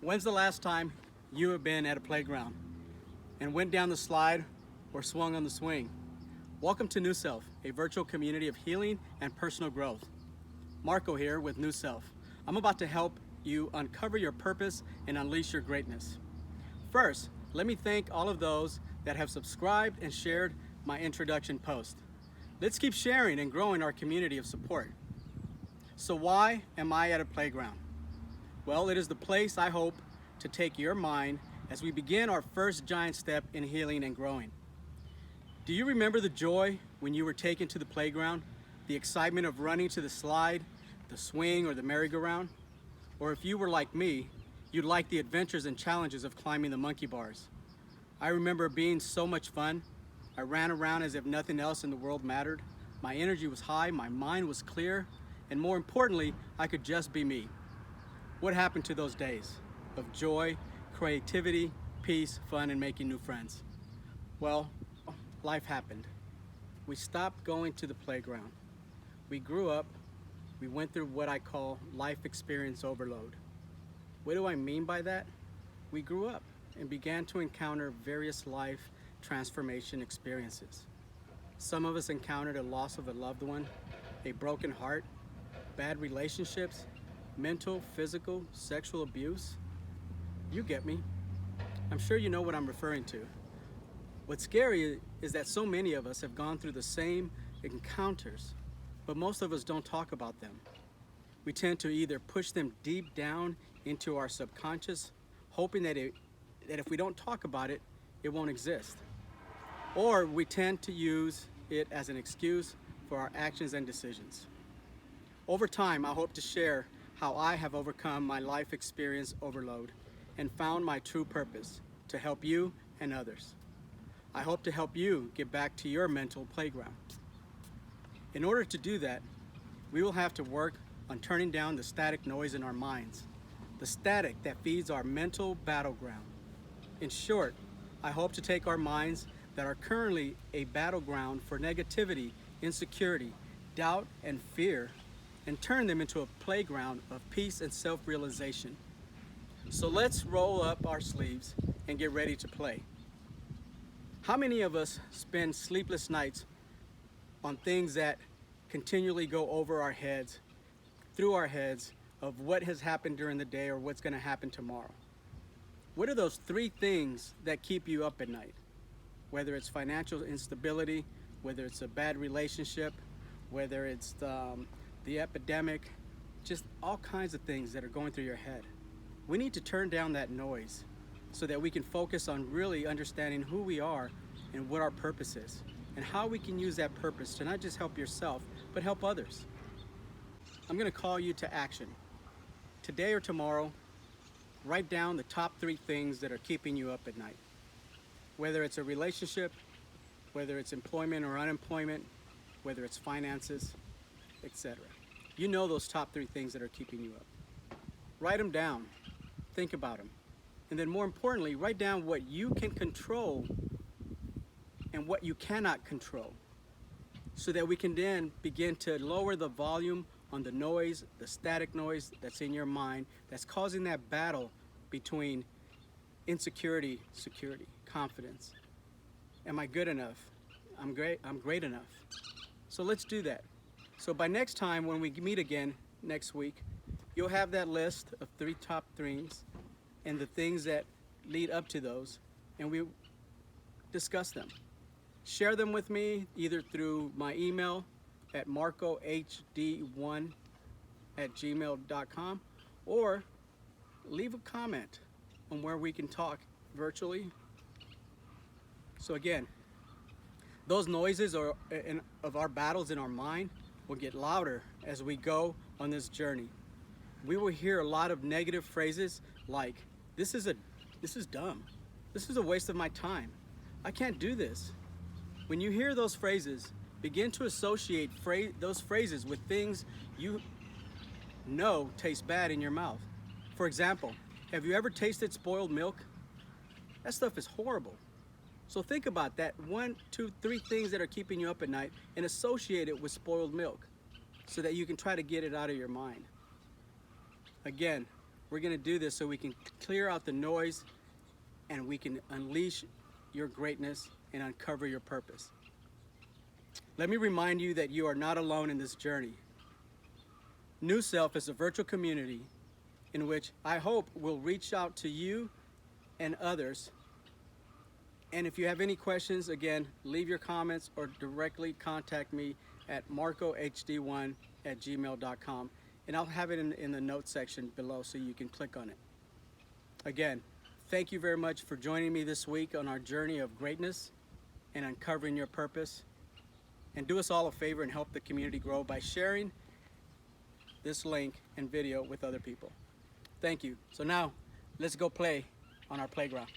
When's the last time you have been at a playground and went down the slide or swung on the swing? Welcome to Neu-Self, a virtual community of healing and personal growth. Marco here with Neu-Self. I'm about to help you uncover your purpose and unleash your greatness. First, let me thank all of those that have subscribed and shared my introduction post. Let's keep sharing and growing our community of support. So why am I at a playground? Well, it is the place I hope to take your mind as we begin our first giant step in healing and growing. Do you remember the joy when you were taken to the playground? The excitement of running to the slide, the swing, or the merry-go-round? Or if you were like me, you'd like the adventures and challenges of climbing the monkey bars. I remember being so much fun. I ran around as if nothing else in the world mattered. My energy was high, my mind was clear, and more importantly, I could just be me. What happened to those days of joy, creativity, peace, fun, and making new friends? Well, life happened. We stopped going to the playground. We grew up. We went through what I call life experience overload. What do I mean by that? We grew up and began to encounter various life transformation experiences. Some of us encountered a loss of a loved one, a broken heart, bad relationships, mental, physical, sexual abuse. You get me. I'm sure you know what I'm referring to. What's scary is that so many of us have gone through the same encounters, but most of us don't talk about them. We tend to either push them deep down into our subconscious, hoping that if we don't talk about it, it won't exist. Or we tend to use it as an excuse for our actions and decisions. Over time, I hope to share how I have overcome my life experience overload and found my true purpose to help you and others. I hope to help you get back to your mental playground. In order to do that, we will have to work on turning down the static noise in our minds, the static that feeds our mental battleground. In short, I hope to take our minds that are currently a battleground for negativity, insecurity, doubt, and fear, and turn them into a playground of peace and self-realization. So let's roll up our sleeves and get ready to play. How many of us spend sleepless nights on things that continually go over our heads, through our heads, of what has happened during the day or what's going to happen tomorrow? What are those three things that keep you up at night? Whether it's financial instability, whether it's a bad relationship, whether it's the epidemic, just all kinds of things that are going through your head. We need to turn down that noise so that we can focus on really understanding who we are and what our purpose is, and how we can use that purpose to not just help yourself, but help others. I'm going to call you to action. Today or tomorrow, write down the top three things that are keeping you up at night. Whether it's a relationship, whether it's employment or unemployment, whether it's finances, etc. You know those top three things that are keeping you up. Write them down. Think about them. And then more importantly, write down what you can control and what you cannot control, so that we can then begin to lower the volume on the noise, the static noise that's in your mind that's causing that battle between insecurity, security, confidence. Am I good enough? I'm great enough. So let's do that. So by next time when we meet again next week, you'll have that list of three top things and the things that lead up to those, and we discuss them. Share them with me either through my email at marcohd1@gmail.com, or leave a comment on where we can talk virtually. So again, those noises of our battles in our mind will get louder as we go on this journey. We will hear a lot of negative phrases like, this is dumb. This is a waste of my time. I can't do this. When you hear those phrases, begin to associate those phrases with things you know taste bad in your mouth. For example, have you ever tasted spoiled milk? That stuff is horrible. So think about that 1, 2, 3 things that are keeping you up at night and associate it with spoiled milk so that you can try to get it out of your mind. Again, We're going to do this so we can clear out the noise and we can unleash your greatness and uncover your purpose. Let me remind you that you are not alone in this journey. Neu-Self is a virtual community in which I hope will reach out to you and others. And if you have any questions, again, leave your comments or directly contact me at marcohd1@gmail.com, and I'll have it in the notes section below so you can click on it. Again, thank you very much for joining me this week on our journey of greatness and uncovering your purpose. And do us all a favor and help the community grow by sharing this link and video with other people. Thank you. So now, let's go play on our playground.